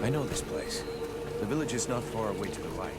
I know this place. The village is not far away to the right.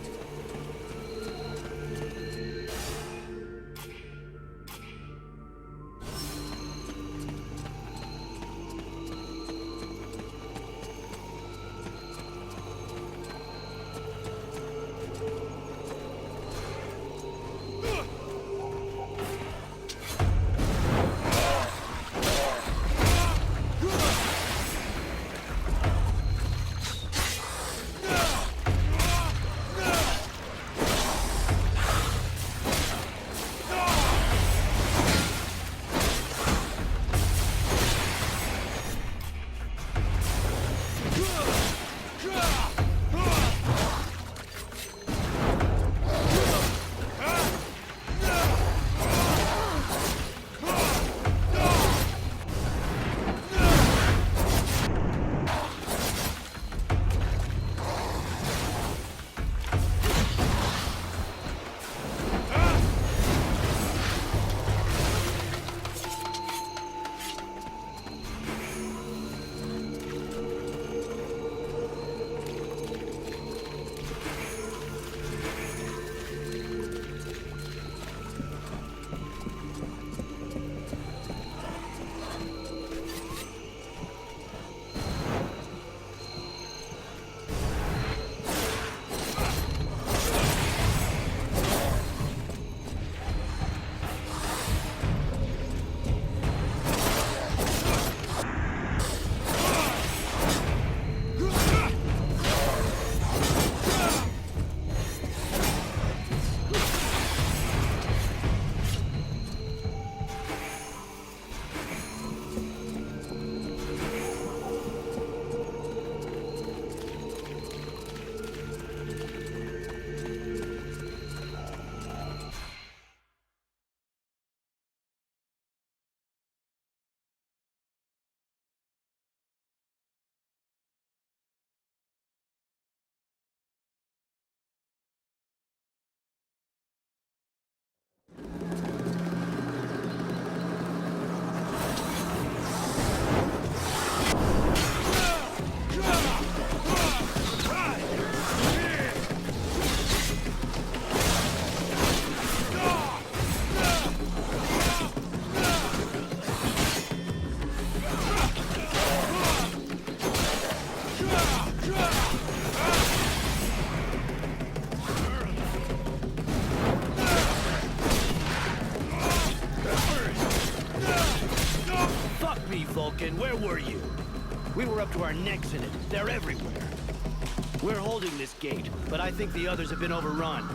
Vulcan, where were you? We were up to our necks in it. They're everywhere. We're holding this gate, but I think the others have been overrun.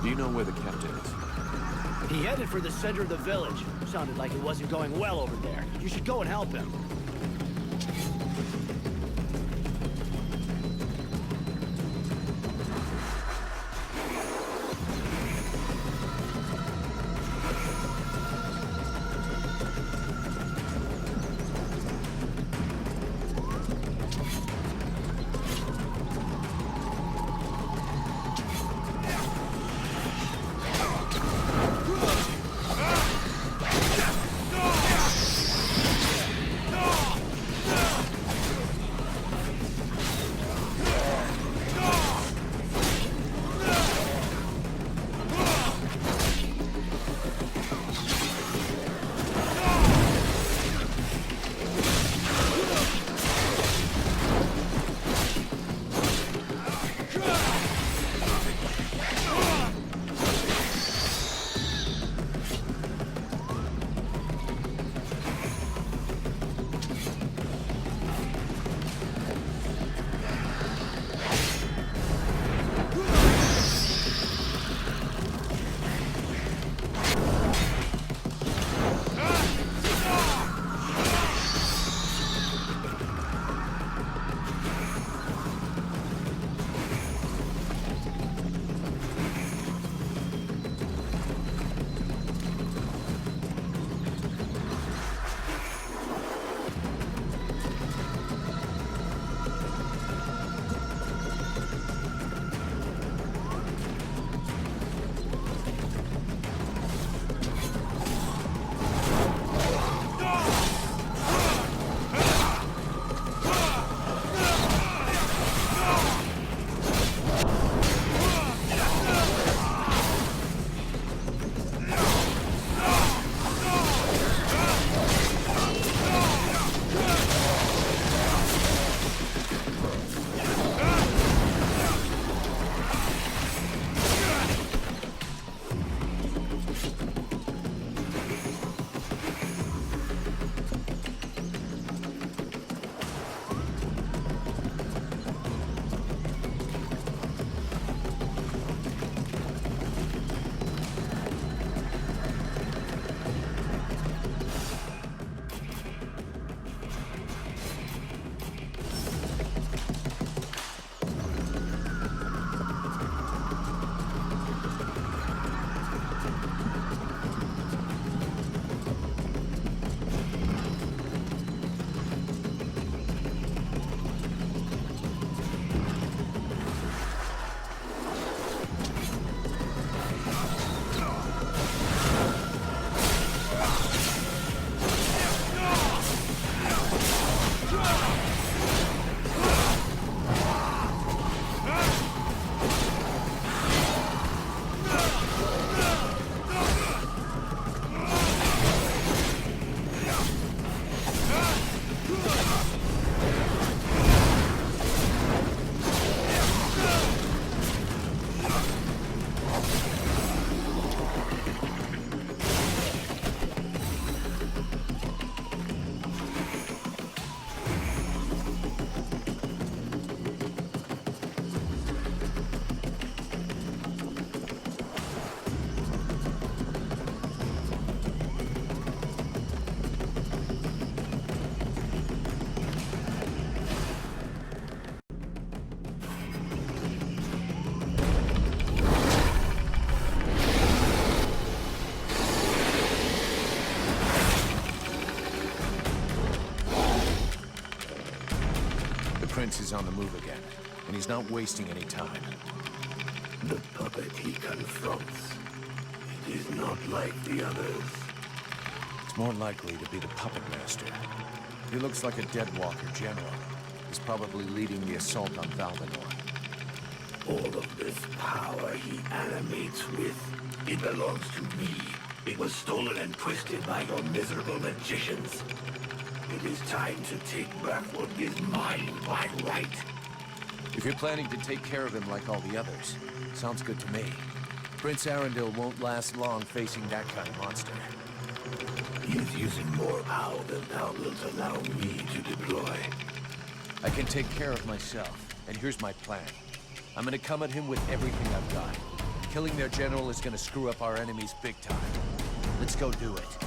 Do you know where the captain is? He headed for the center of the village. Sounded like it wasn't going well over there. You should go and help him. No! Prince is on the move again, and he's not wasting any time. The puppet he confronts. It is not like the others. It's more likely to be the puppet master. He looks like a Deadwalker general. He's probably leading the assault on Valdenor. All of this power he animates with, it belongs to me. It was stolen and twisted by your miserable magicians. It is time to take back what is mine by right. If you're planning to take care of him like all the others, sounds good to me. Prince Arundel won't last long facing that kind of monster. He is using more power than thou wilt allow me to deploy. I can take care of myself, and here's my plan. I'm gonna come at him with everything I've got. Killing their general is gonna screw up our enemies big time. Let's go do it.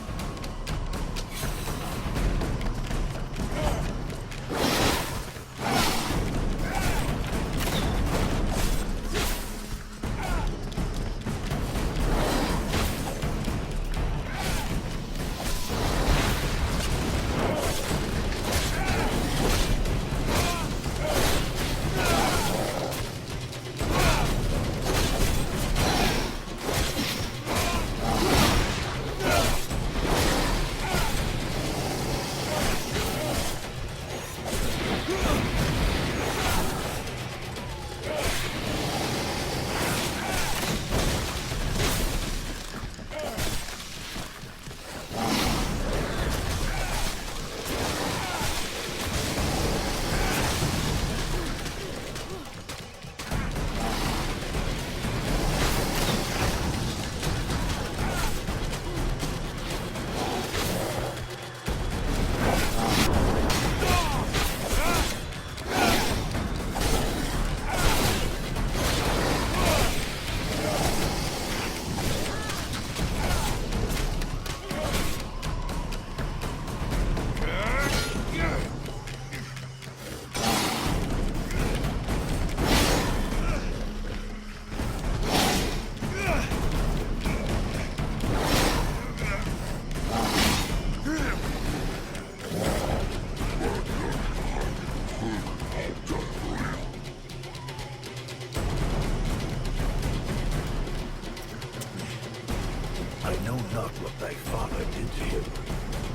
I know not what thy father did to him,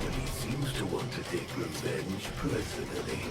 but he seems to want to take revenge personally.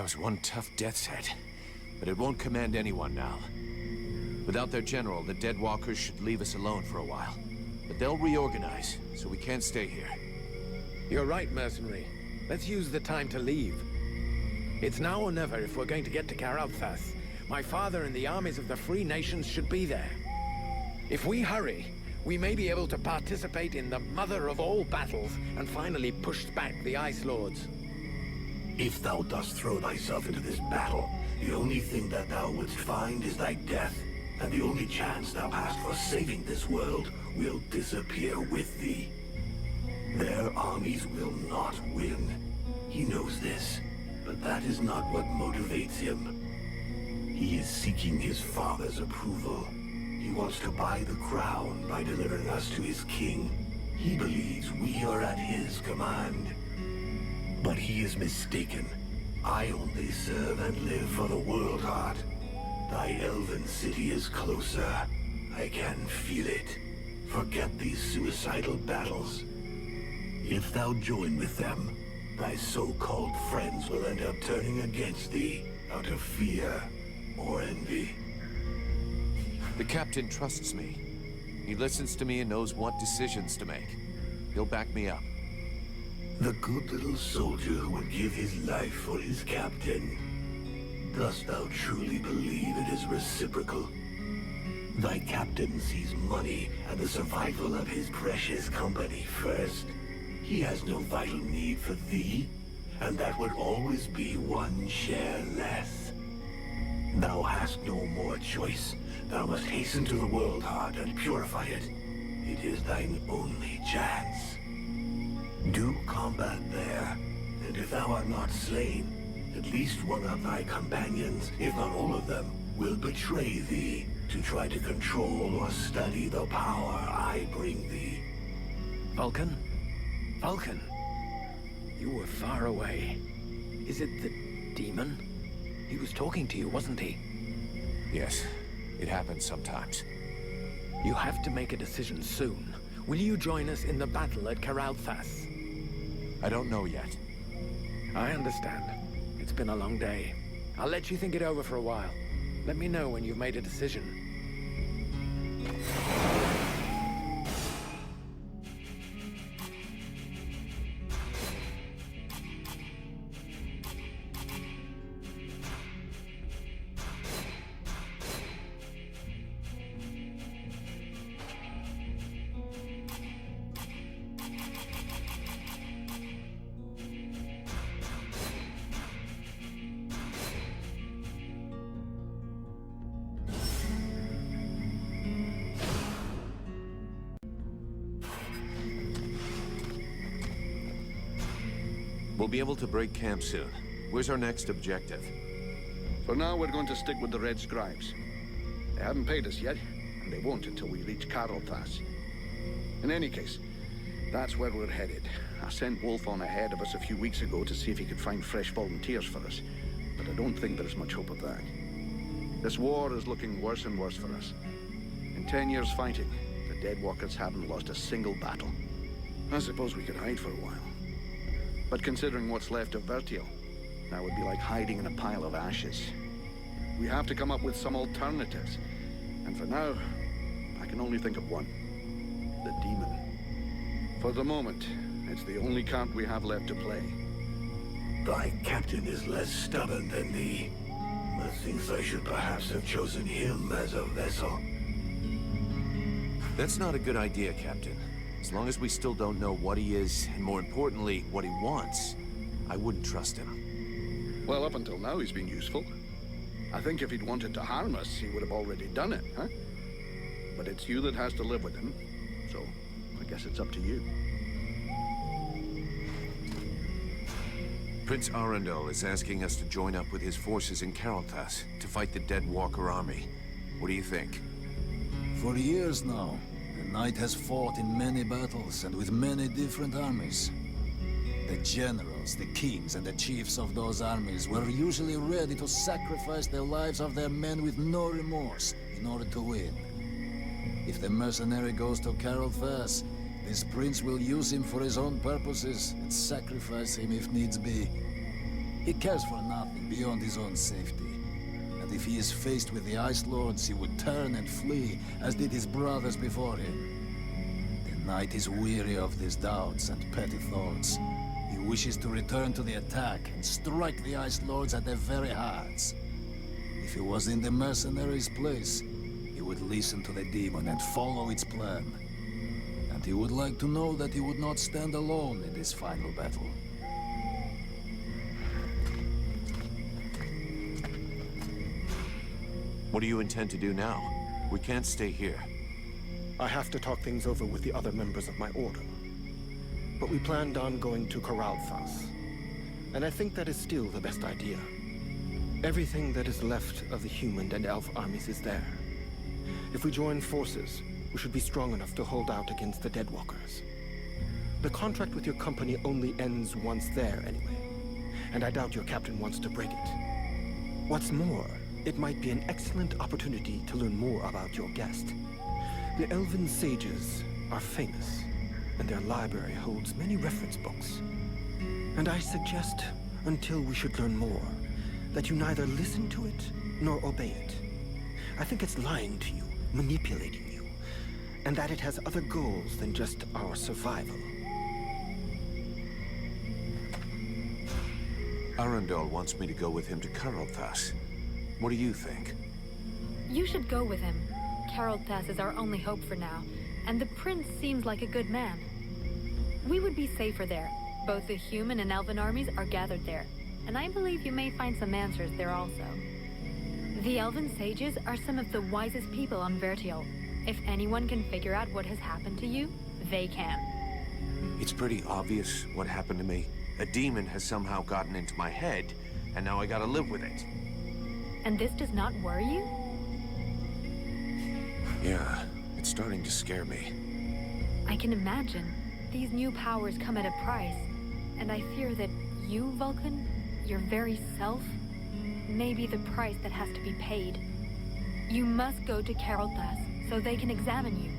was one tough death's head, but it won't command anyone now. Without their general, the Dead Walkers should leave us alone for a while. But they'll reorganize, so we can't stay here. You're right, mercenary. Let's use the time to leave. It's now or never if we're going to get to Carrol. My father and the armies of the Free Nations should be there. If we hurry, we may be able to participate in the mother of all battles and finally push back the Ice Lords. If thou dost throw thyself into this battle, the only thing that thou wouldst find is thy death, and the only chance thou hast for saving this world will disappear with thee. Their armies will not win. He knows this, but that is not what motivates him. He is seeking his father's approval. He wants to buy the crown by delivering us to his king. He believes we are at his command. But he is mistaken. I only serve and live for the World Heart. Thy elven city is closer. I can feel it. Forget these suicidal battles. If thou join with them, thy so-called friends will end up turning against thee out of fear or envy. The captain trusts me. He listens to me and knows what decisions to make. He'll back me up. The good little soldier who would give his life for his captain. Dost thou truly believe it is reciprocal? Thy captain sees money and the survival of his precious company first. He has no vital need for thee, and that would always be one share less. Thou hast no more choice. Thou must hasten to the World Heart and purify it. It is thine only chance. Do combat there, and if thou art not slain, at least one of thy companions, if not all of them, will betray thee to try to control or study the power I bring thee. Vulcan? Vulcan? You were far away. Is it the demon? He was talking to you, wasn't he? Yes, it happens sometimes. You have to make a decision soon. Will you join us in the battle at Carrol? I don't know yet. I understand. It's been a long day. I'll let you think it over for a while. Let me know when you've made a decision. We'll be able to break camp soon. Where's our next objective? For now, we're going to stick with the Red Scribes. They haven't paid us yet, and they won't until we reach Carrol. In any case, that's where we're headed. I sent Wolf on ahead of us a few weeks ago to see if he could find fresh volunteers for us, but I don't think there's much hope of that. This war is looking worse and worse for us. In 10 years fighting, the Deadwalkers haven't lost a single battle. I suppose we could hide for a while. But considering what's left of Vertiel, that would be like hiding in a pile of ashes. We have to come up with some alternatives. And for now, I can only think of one. The demon. For the moment, it's the only card we have left to play. Thy captain is less stubborn than thee. Methinks I should perhaps have chosen him as a vessel. That's not a good idea, Captain. As long as we still don't know what he is, and more importantly, what he wants, I wouldn't trust him. Well, up until now, he's been useful. I think if he'd wanted to harm us, he would have already done it, huh? But it's you that has to live with him, so I guess it's up to you. Prince Arundel is asking us to join up with his forces in Carrol to fight the Dead Walker army. What do you think? For years now, the Knight has fought in many battles and with many different armies. The generals, the kings, and the chiefs of those armies were usually ready to sacrifice the lives of their men with no remorse in order to win. If the mercenary goes to Carrol, this prince will use him for his own purposes and sacrifice him if needs be. He cares for nothing beyond his own safety. And if he is faced with the Ice Lords, he would turn and flee, as did his brothers before him. The Knight is weary of these doubts and petty thoughts. He wishes to return to the attack and strike the Ice Lords at their very hearts. If he was in the mercenaries' place, he would listen to the demon and follow its plan. And he would like to know that he would not stand alone in this final battle. What do you intend to do now? We can't stay here. I have to talk things over with the other members of my order. But we planned on going to Carrol, and I think that is still the best idea. Everything that is left of the human and elf armies is there. If we join forces, we should be strong enough to hold out against the Deadwalkers. The contract with your company only ends once there anyway, and I doubt your captain wants to break it. What's more, it might be an excellent opportunity to learn more about your guest. The Elven sages are famous, and their library holds many reference books. And I suggest, until we should learn more, that you neither listen to it nor obey it. I think it's lying to you, manipulating you, and that it has other goals than just our survival. Arundel wants me to go with him to Carrol. What do you think? You should go with him. Carrol is our only hope for now, and the prince seems like a good man. We would be safer there. Both the human and elven armies are gathered there, and I believe you may find some answers there also. The elven sages are some of the wisest people on Vertiel. If anyone can figure out what has happened to you, they can. It's pretty obvious what happened to me. A demon has somehow gotten into my head, and now I gotta live with it. And this does not worry you? Yeah, it's starting to scare me. I can imagine. These new powers come at a price, and I fear that you, Vulcan, your very self, may be the price that has to be paid. You must go to Carrol so they can examine you.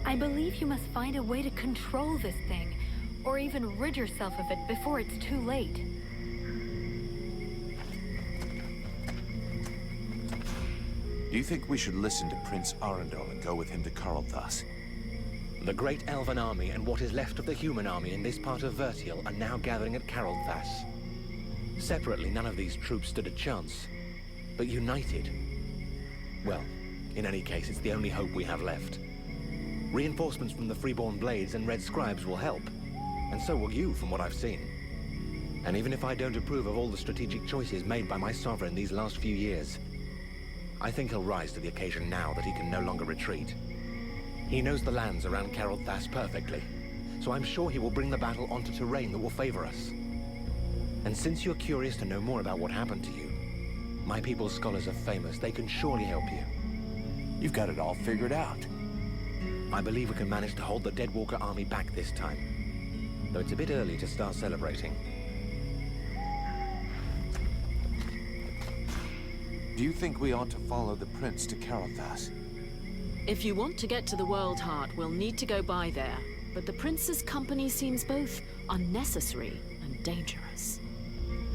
I believe you must find a way to control this thing, or even rid yourself of it before it's too late. Do you think we should listen to Prince Arundel and go with him to Carrol? The great elven army and what is left of the human army in this part of Vertiel are now gathering at Carrol. Separately, none of these troops stood a chance. But united... well, in any case, it's the only hope we have left. Reinforcements from the Freeborn Blades and Red Scribes will help. And so will you, from what I've seen. And even if I don't approve of all the strategic choices made by my sovereign these last few years, I think he'll rise to the occasion now that he can no longer retreat. He knows the lands around Carrol perfectly, so I'm sure he will bring the battle onto terrain that will favor us. And since you're curious to know more about what happened to you, my people's scholars are famous. They can surely help you. You've got it all figured out. I believe we can manage to hold the Deadwalker army back this time, though it's a bit early to start celebrating. Do you think we ought to follow the prince to Carrol? If you want to get to the World Heart, we'll need to go by there. But the prince's company seems both unnecessary and dangerous.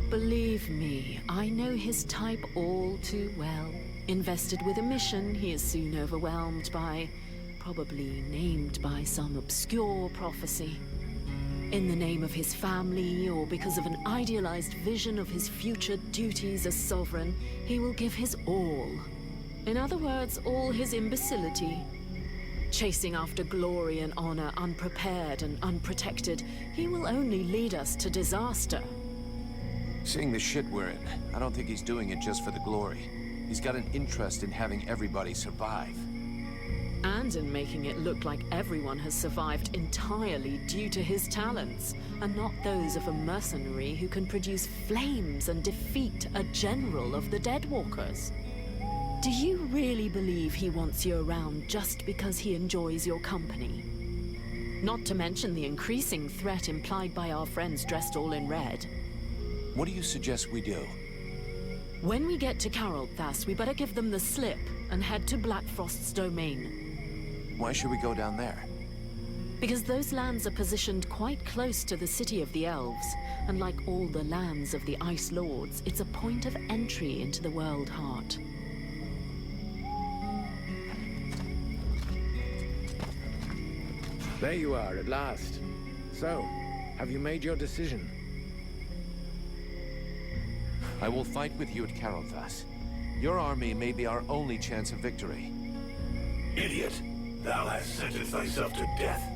Believe me, I know his type all too well. Invested with a mission he is soon overwhelmed by, probably named by some obscure prophecy. In the name of his family, or because of an idealized vision of his future duties as sovereign, he will give his all. In other words, all his imbecility. Chasing after glory and honor unprepared and unprotected, he will only lead us to disaster. Seeing the shit we're in, I don't think he's doing it just for the glory. He's got an interest in having everybody survive. And in making it look like everyone has survived entirely due to his talents, and not those of a mercenary who can produce flames and defeat a general of the Deadwalkers. Do you really believe he wants you around just because he enjoys your company? Not to mention the increasing threat implied by our friends dressed all in red. What do you suggest we do? When we get to Carrol, we better give them the slip and head to Blackfrost's domain. Why should we go down there? Because those lands are positioned quite close to the city of the elves, and like all the lands of the Ice Lords, it's a point of entry into the World Heart. There you are, at last. So, have you made your decision? I will fight with you at Carrol. Your army may be our only chance of victory. Idiot! Thou hast sentenced thyself to death.